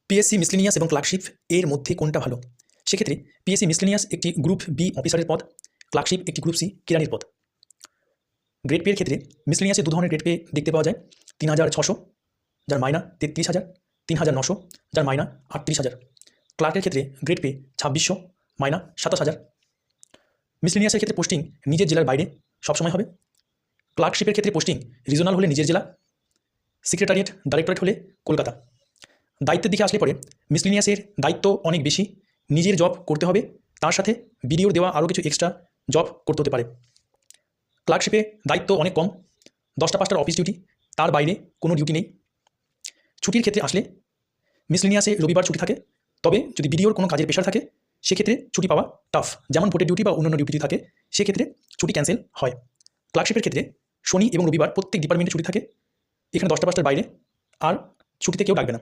PSC miscellaneous এবং clerkship এর মধ্যে কোনটা ভালো? সেক্ষেত্রে পিএসসি মিসলেনিয়াস একটি গ্রুপ বি অফিসারের পদ, ক্লার্কশিপ একটি গ্রুপ সি কেরানির পদ। গ্রেড পের ক্ষেত্রে মিসলেনিয়াসে দু ধরনের গ্রেড পে দেখতে পাওয়া যায়, 3600 যার মাইনা 33,000, 3,900 যার মাইনা 38,000। ক্লার্কের ক্ষেত্রে গ্রেড পে 2600, মাইনা 27,000। মিসলেনিয়াসের ক্ষেত্রে পোস্টিং নিজের জেলার বাইরে সবসময় হবে। ক্লার্কশিপের ক্ষেত্রে পোস্টিং রিজনাল হলে নিজের জেলা, সেক্রেটারিয়েট ডাইরেক্টরেট হলে কলকাতা। দায়িত্বের দিকে আসলে পরে মিসলেনিয়াসের দায়িত্ব অনেক বেশি, নিজের জব করতে হবে, তার সাথে বিডিওর দেওয়া আরও কিছু এক্সট্রা জব করতে হতে পারে। ক্লার্কশিপে দায়িত্ব অনেক কম, 10টা 5টার অফিস ডিউটি, তার বাইরে কোনো ডিউটি নেই। ছুটির ক্ষেত্রে আসলে মিসলেনিয়াসে রবিবার ছুটি থাকে, তবে যদি বিডিওর কোনো কাজের প্রেশার থাকে সেক্ষেত্রে ছুটি পাওয়া টাফ, যেমন ভোটের ডিউটি বা অন্যান্য ডিউটি থাকে সেক্ষেত্রে ছুটি ক্যান্সেল হয়। ক্লার্কশিপের ক্ষেত্রে শনি এবং রবিবার প্রত্যেক ডিপার্টমেন্টে ছুটি থাকে, এখানে 10টা 5টার বাইরে আর ছুটিতে কেউ ডাকবে না।